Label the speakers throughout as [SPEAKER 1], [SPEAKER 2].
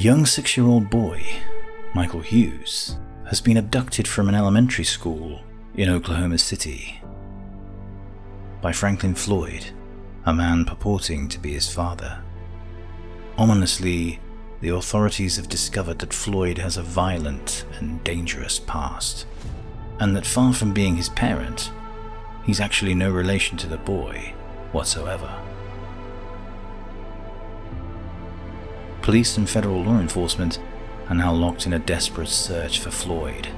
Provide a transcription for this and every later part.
[SPEAKER 1] A young 6-year-old boy, Michael Hughes, has been abducted from an elementary school in Oklahoma City by Franklin Floyd, a man purporting to be his father. Ominously, the authorities have discovered that Floyd has a violent and dangerous past, and that far from being his parent, he's actually no relation to the boy whatsoever. Police and federal law enforcement are now locked in a desperate search for Floyd,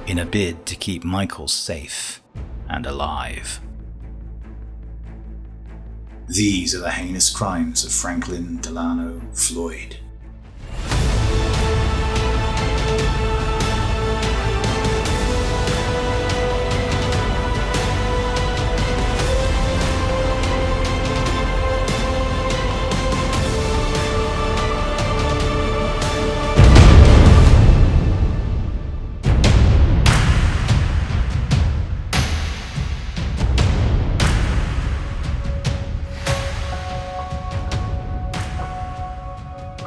[SPEAKER 1] in a bid to keep Michael safe and alive. These are the heinous crimes of Franklin Delano Floyd.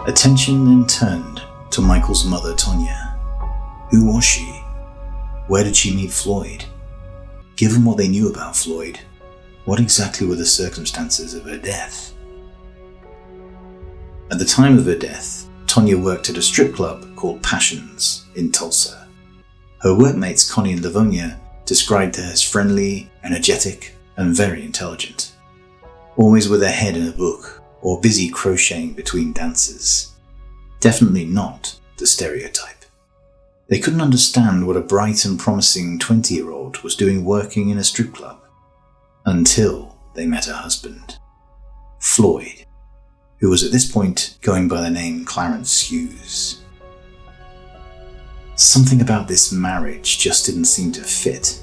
[SPEAKER 1] Attention then turned to Michael's mother, Tonya. Who was she? Where did she meet Floyd? Given what they knew about Floyd, what exactly were the circumstances of her death? At the time of her death, Tonya worked at a strip club called Passions in Tulsa. Her workmates Connie and Livonia described her as friendly, energetic, and very intelligent, always with her head in a book or busy crocheting between dances. Definitely not the stereotype. They couldn't understand what a bright and promising 20-year-old was doing working in a strip club until they met her husband, Floyd, who was at this point going by the name Clarence Hughes. Something about this marriage just didn't seem to fit.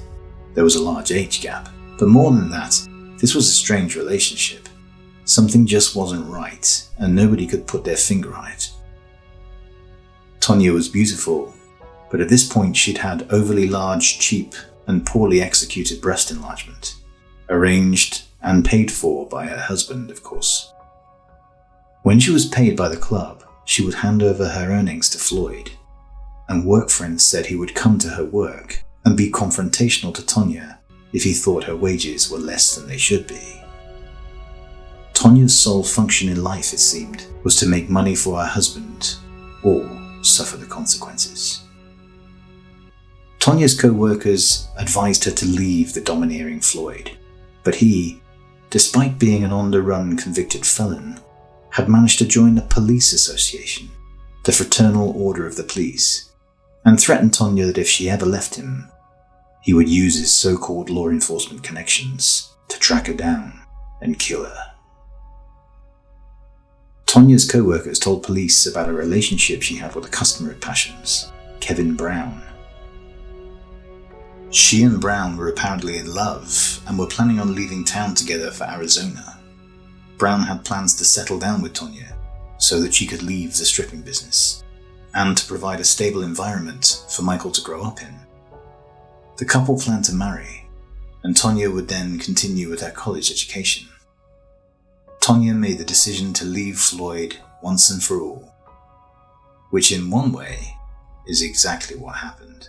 [SPEAKER 1] There was a large age gap, but more than that, this was a strange relationship. Something just wasn't right, and nobody could put their finger on it. Tonya was beautiful, but at this point she'd had overly large, cheap, and poorly executed breast enlargement, arranged and paid for by her husband, of course. When she was paid by the club, she would hand over her earnings to Floyd, and work friends said he would come to her work and be confrontational to Tonya if he thought her wages were less than they should be. Tonya's sole function in life, it seemed, was to make money for her husband or suffer the consequences. Tonya's co-workers advised her to leave the domineering Floyd, but he, despite being an on-the-run convicted felon, had managed to join the police association, the Fraternal Order of the Police, and threatened Tonya that if she ever left him, he would use his so-called law enforcement connections to track her down and kill her. Tonya's co-workers told police about a relationship she had with a customer at Passions, Kevin Brown. She and Brown were apparently in love and were planning on leaving town together for Arizona. Brown had plans to settle down with Tonya so that she could leave the stripping business and to provide a stable environment for Michael to grow up in. The couple planned to marry, and Tonya would then continue with her college education. Tonya made the decision to leave Floyd once and for all, which in one way is exactly what happened.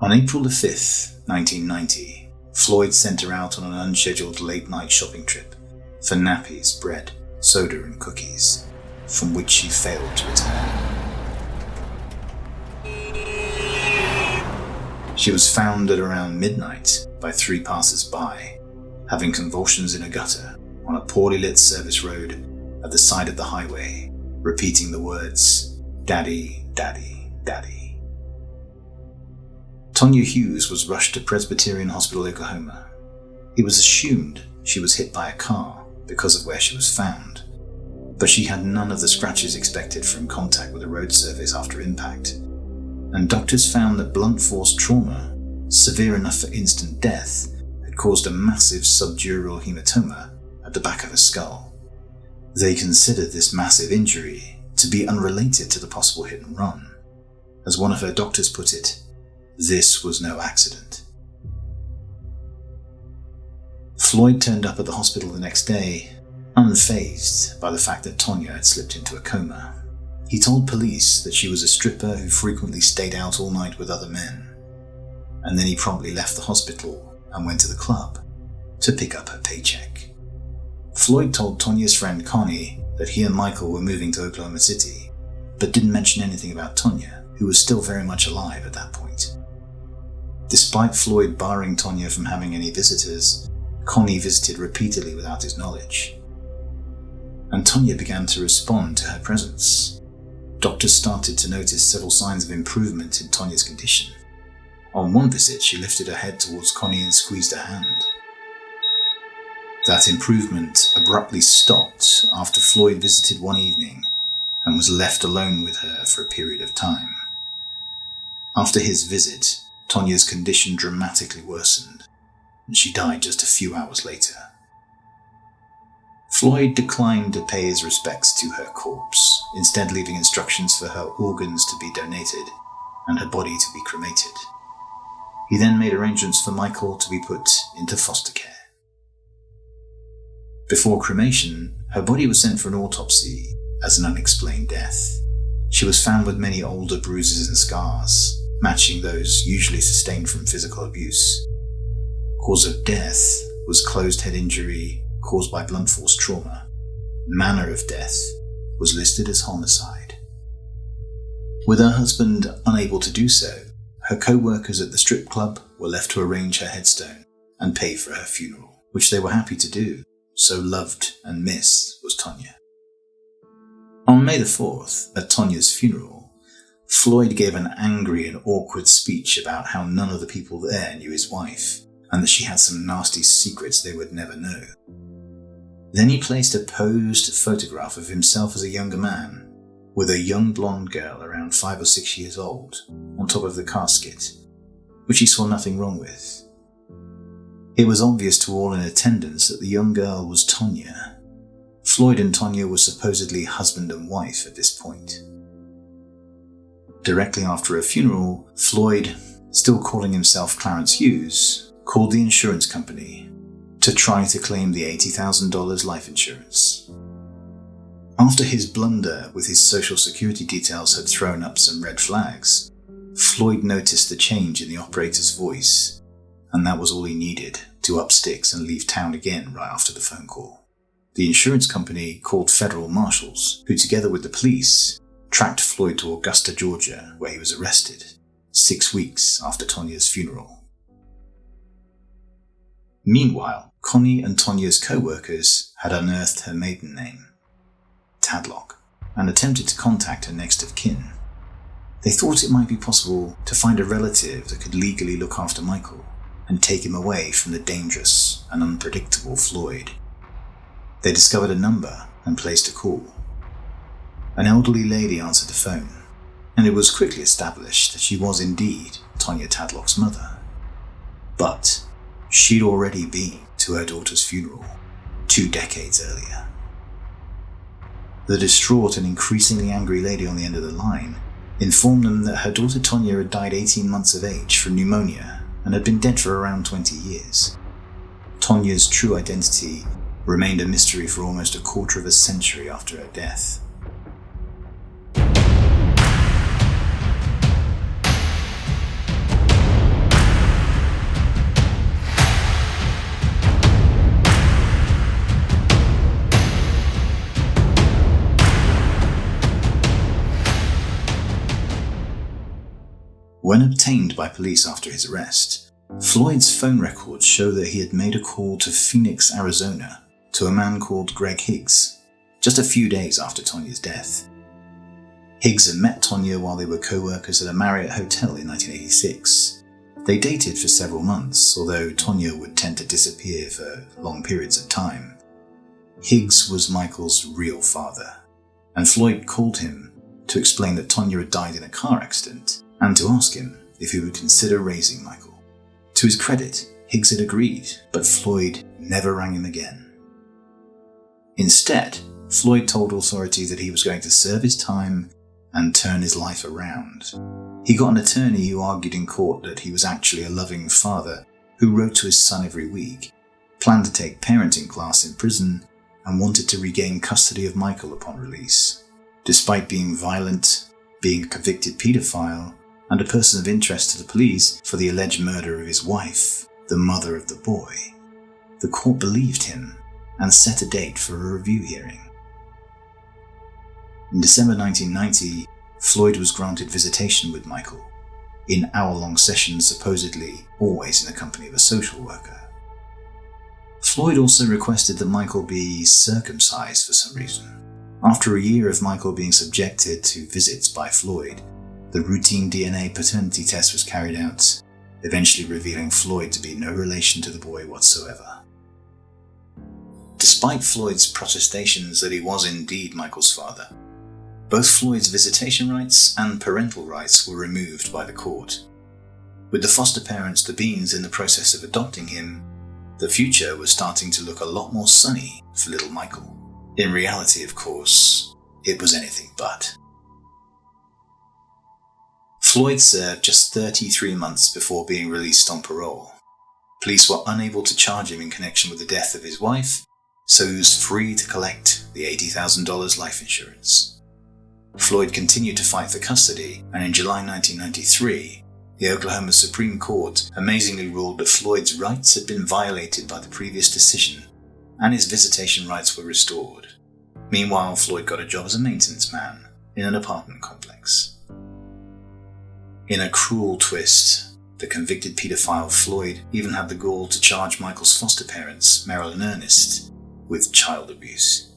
[SPEAKER 1] On April the 5th, 1990, Floyd sent her out on an unscheduled late-night shopping trip for nappies, bread, soda and cookies, from which she failed to return. She was found at around midnight by 3 passers-by, having convulsions in a gutter on a poorly lit service road at the side of the highway, repeating the words, "Daddy, Daddy, Daddy." Tonya Hughes was rushed to Presbyterian Hospital, Oklahoma. It was assumed she was hit by a car because of where she was found, but she had none of the scratches expected from contact with a road surface after impact, and doctors found that blunt force trauma, severe enough for instant death, caused a massive subdural hematoma at the back of her skull. They considered this massive injury to be unrelated to the possible hit and run. As one of her doctors put it, this was no accident. Floyd turned up at the hospital the next day Unfazed by the fact that Tonya had slipped into a coma, he told police that she was a stripper who frequently stayed out all night with other men, and then he promptly left the hospital and went to the club to pick up her paycheck. Floyd told Tonya's friend Connie that he and Michael were moving to Oklahoma City, but didn't mention anything about Tonya, who was still very much alive at that point. Despite Floyd barring Tonya from having any visitors, Connie visited repeatedly without his knowledge, and Tonya began to respond to her presence. Doctors started to notice several signs of improvement in Tonya's condition. On one visit, she lifted her head towards Connie and squeezed her hand. That improvement abruptly stopped after Floyd visited one evening and was left alone with her for a period of time. After his visit, Tonya's condition dramatically worsened, and she died just a few hours later. Floyd declined to pay his respects to her corpse, instead leaving instructions for her organs to be donated and her body to be cremated. He then made arrangements for Michael to be put into foster care. Before cremation, her body was sent for an autopsy as an unexplained death. She was found with many older bruises and scars, matching those usually sustained from physical abuse. Cause of death was closed head injury caused by blunt force trauma. Manner of death was listed as homicide. With her husband unable to do so, her co-workers at the strip club were left to arrange her headstone and pay for her funeral, which they were happy to do. So loved and missed was Tonya. On May the 4th, at Tonya's funeral, Floyd gave an angry and awkward speech about how none of the people there knew his wife, and that she had some nasty secrets they would never know. Then he placed a posed photograph of himself as a younger man, with a young blonde girl around 5 or 6 years old, on top of the casket, which he saw nothing wrong with. It was obvious to all in attendance that the young girl was Tonya. Floyd and Tonya were supposedly husband and wife at this point. Directly after her funeral, Floyd, still calling himself Clarence Hughes, called the insurance company to try to claim the $80,000 life insurance. After his blunder with his social security details had thrown up some red flags, Floyd noticed the change in the operator's voice, and that was all he needed to up sticks and leave town again right after the phone call. The insurance company called federal marshals, who together with the police tracked Floyd to Augusta, Georgia, where he was arrested 6 weeks after Tonya's funeral. Meanwhile, Connie and Tonya's co-workers had unearthed her maiden name, Tadlock, and attempted to contact her next of kin. They thought it might be possible to find a relative that could legally look after Michael and take him away from the dangerous and unpredictable Floyd. They discovered a number and placed a call. An elderly lady answered the phone, and it was quickly established that she was indeed Tonya Tadlock's mother. But she'd already been to her daughter's funeral 2 decades earlier. The distraught and increasingly angry lady on the end of the line informed them that her daughter Tonya had died 18 months of age from pneumonia and had been dead for around 20 years. Tonya's true identity remained a mystery for almost a quarter of a century after her death. When obtained by police after his arrest, Floyd's phone records show that he had made a call to Phoenix, Arizona, to a man called Greg Higgs, just a few days after Tonya's death. Higgs had met Tonya while they were co-workers at a Marriott hotel in 1986. They dated for several months, although Tonya would tend to disappear for long periods of time. Higgs was Michael's real father, and Floyd called him to explain that Tonya had died in a car accident and to ask him if he would consider raising Michael. To his credit, Higgs had agreed, but Floyd never rang him again. Instead, Floyd told authorities that he was going to serve his time and turn his life around. He got an attorney who argued in court that he was actually a loving father who wrote to his son every week, planned to take parenting class in prison, and wanted to regain custody of Michael upon release. Despite being violent, being a convicted paedophile, and a person of interest to the police for the alleged murder of his wife, the mother of the boy, the court believed him and set a date for a review hearing. In December 1990, Floyd was granted visitation with Michael, in hour-long sessions supposedly always in the company of a social worker. Floyd also requested that Michael be circumcised for some reason. After a year of Michael being subjected to visits by Floyd, the routine DNA paternity test was carried out, eventually revealing Floyd to be no relation to the boy whatsoever. Despite Floyd's protestations that he was indeed Michael's father, both Floyd's visitation rights and parental rights were removed by the court. With the foster parents, the Beans, in the process of adopting him, the future was starting to look a lot more sunny for little Michael. In reality, of course, it was anything but. Floyd served just 33 months before being released on parole. Police were unable to charge him in connection with the death of his wife, so he was free to collect the $80,000 life insurance. Floyd continued to fight for custody, and in July 1993, the Oklahoma Supreme Court amazingly ruled that Floyd's rights had been violated by the previous decision, and his visitation rights were restored. Meanwhile, Floyd got a job as a maintenance man in an apartment complex. In a cruel twist, the convicted paedophile Floyd even had the gall to charge Michael's foster parents, Merrill and Ernest, with child abuse.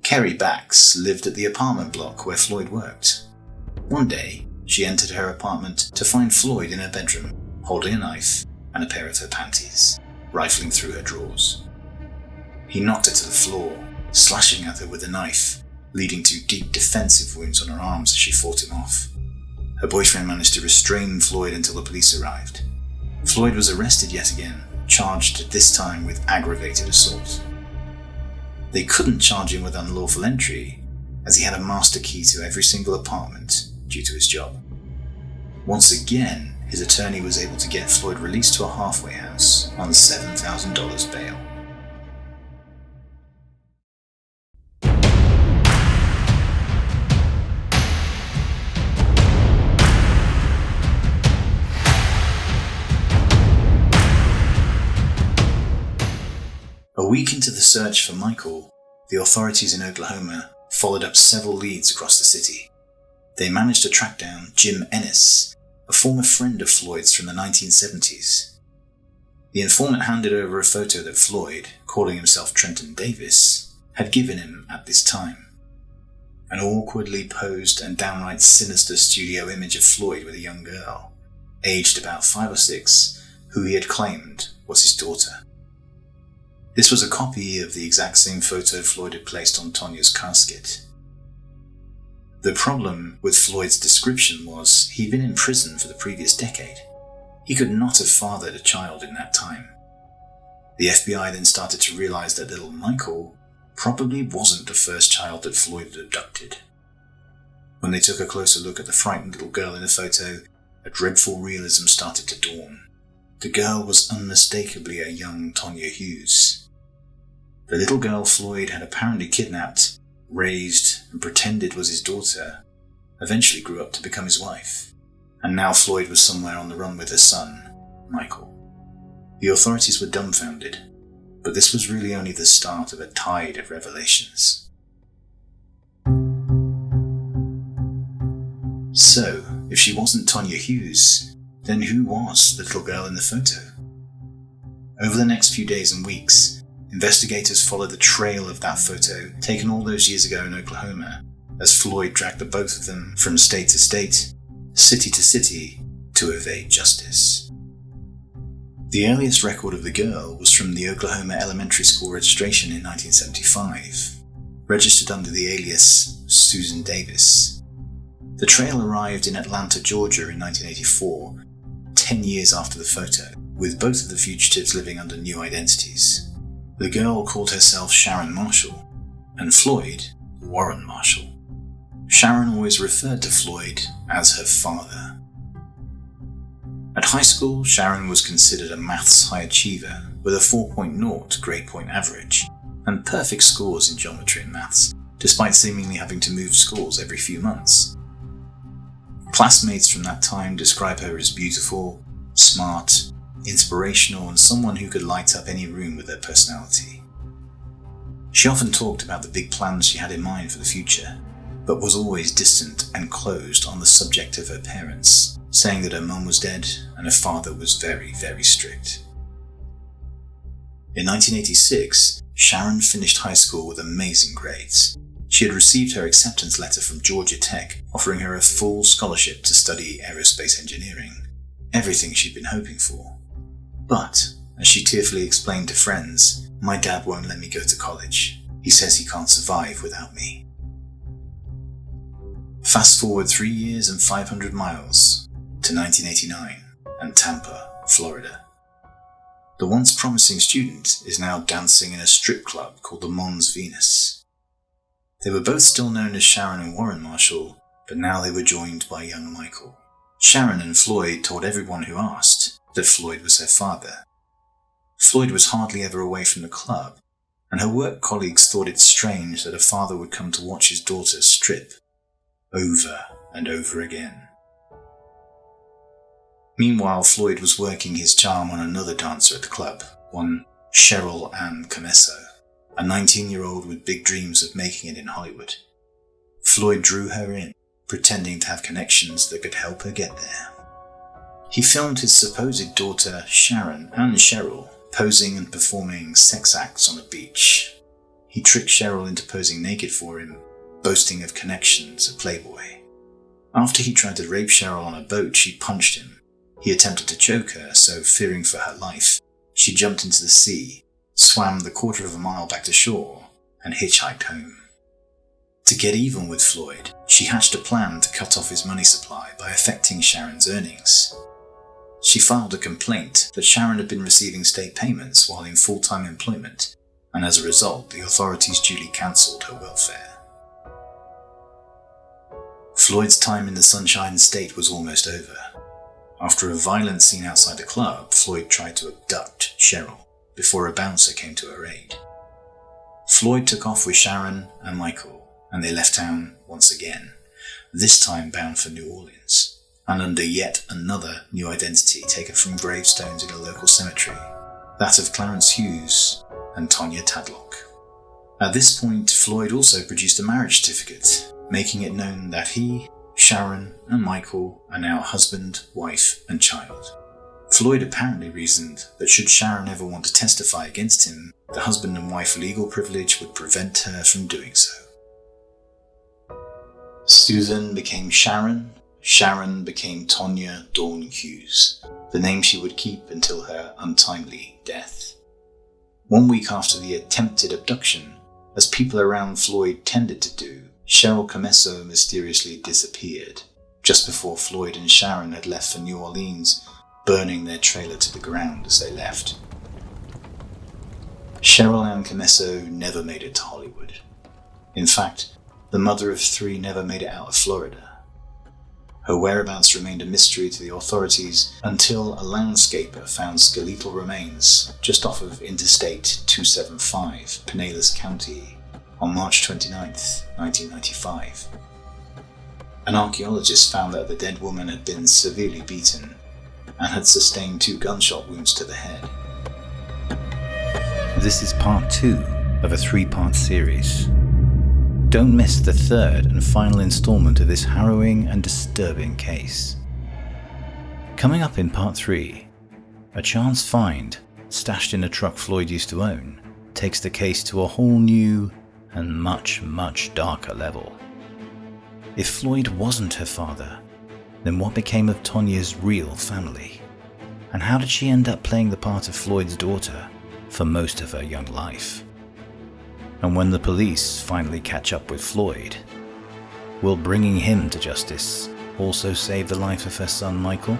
[SPEAKER 1] Kerry Bax lived at the apartment block where Floyd worked. One day, she entered her apartment to find Floyd in her bedroom, holding a knife and a pair of her panties, rifling through her drawers. He knocked her to the floor, slashing at her with a knife, leading to deep defensive wounds on her arms as she fought him off. Her boyfriend managed to restrain Floyd until the police arrived. Floyd was arrested yet again, charged this time with aggravated assault. They couldn't charge him with unlawful entry, as he had a master key to every single apartment due to his job. Once again, his attorney was able to get Floyd released to a halfway house on $7,000 bail. A week into the search for Michael, the authorities in Oklahoma followed up several leads across the city. They managed to track down Jim Ennis, a former friend of Floyd's from the 1970s. The informant handed over a photo that Floyd, calling himself Trenton Davis, had given him at this time. An awkwardly posed and downright sinister studio image of Floyd with a young girl, aged about 5 or 6, who he had claimed was his daughter. This was a copy of the exact same photo Floyd had placed on Tonya's casket. The problem with Floyd's description was he'd been in prison for the previous decade. He could not have fathered a child in that time. The FBI then started to realize that little Michael probably wasn't the first child that Floyd had abducted. When they took a closer look at the frightened little girl in the photo, a dreadful realism started to dawn. The girl was unmistakably a young Tonya Hughes. The little girl Floyd had apparently kidnapped, raised, and pretended was his daughter, eventually grew up to become his wife, and now Floyd was somewhere on the run with her son, Michael. The authorities were dumbfounded, but this was really only the start of a tide of revelations. So, if she wasn't Tonya Hughes, then who was the little girl in the photo? Over the next few days and weeks, investigators followed the trail of that photo taken all those years ago in Oklahoma, as Floyd dragged the both of them from state to state, city to city, to evade justice. The earliest record of the girl was from the Oklahoma elementary school registration in 1975, registered under the alias Susan Davis. The trail arrived in Atlanta, Georgia in 1984, 10 years after the photo, with both of the fugitives living under new identities. The girl called herself Sharon Marshall, and Floyd, Warren Marshall. Sharon always referred to Floyd as her father. At high school, Sharon was considered a maths high achiever with a 4.0 grade point average, and perfect scores in geometry and maths, despite seemingly having to move schools every few months. Classmates from that time describe her as beautiful, smart, inspirational, and someone who could light up any room with her personality. She often talked about the big plans she had in mind for the future, but was always distant and closed on the subject of her parents, saying that her mum was dead and her father was very, very strict. In 1986, Sharon finished high school with amazing grades. She had received her acceptance letter from Georgia Tech, offering her a full scholarship to study aerospace engineering, everything she'd been hoping for. But, as she tearfully explained to friends, "My dad won't let me go to college. He says he can't survive without me." Fast forward 3 years and 500 miles to 1989 and Tampa, Florida. The once promising student is now dancing in a strip club called the Mons Venus. They were both still known as Sharon and Warren Marshall, but now they were joined by young Michael. Sharon and Floyd told everyone who asked that Floyd was her father. Floyd was hardly ever away from the club, and her work colleagues thought it strange that a father would come to watch his daughter strip over and over again. Meanwhile, Floyd was working his charm on another dancer at the club, one Cheryl Ann Camesso, a 19-year-old with big dreams of making it in Hollywood. Floyd drew her in, pretending to have connections that could help her get there. He filmed his supposed daughter Sharon and Cheryl posing and performing sex acts on a beach. He tricked Cheryl into posing naked for him, boasting of connections at Playboy. After he tried to rape Cheryl on a boat, she punched him. He attempted to choke her, so fearing for her life, she jumped into the sea, swam the 1/4 mile back to shore, and hitchhiked home. To get even with Floyd, she hatched a plan to cut off his money supply by affecting Sharon's earnings. She filed a complaint that Sharon had been receiving state payments while in full-time employment, and as a result, the authorities duly cancelled her welfare. Floyd's time in the Sunshine State was almost over. After a violent scene outside the club, Floyd tried to abduct Cheryl before a bouncer came to her aid. Floyd took off with Sharon and Michael, and they left town once again, this time bound for New Orleans, and under yet another new identity taken from gravestones in a local cemetery, that of Clarence Hughes and Tonya Tadlock. At this point, Floyd also produced a marriage certificate, making it known that he, Sharon, and Michael are now husband, wife, and child. Floyd apparently reasoned that should Sharon ever want to testify against him, the husband and wife legal privilege would prevent her from doing so. Susan became Sharon. Sharon became Tonya Dawn Hughes, the name she would keep until her untimely death. 1 week after the attempted abduction, as people around Floyd tended to do, Cheryl Camesso mysteriously disappeared, just before Floyd and Sharon had left for New Orleans, burning their trailer to the ground as they left. Cheryl Ann Camesso never made it to Hollywood. In fact, the mother of 3 never made it out of Florida. Her whereabouts remained a mystery to the authorities until a landscaper found skeletal remains just off of Interstate 275, Pinellas County, on March 29, 1995. An archaeologist found that the dead woman had been severely beaten and had sustained 2 gunshot wounds to the head. This is part 2 of a 3-part series. Don't miss the 3rd and final installment of this harrowing and disturbing case. Coming up in part 3, a chance find stashed in a truck Floyd used to own takes the case to a whole new and much, much darker level. If Floyd wasn't her father, then what became of Tonya's real family? And how did she end up playing the part of Floyd's daughter for most of her young life? And when the police finally catch up with Floyd, will bringing him to justice also save the life of her son Michael?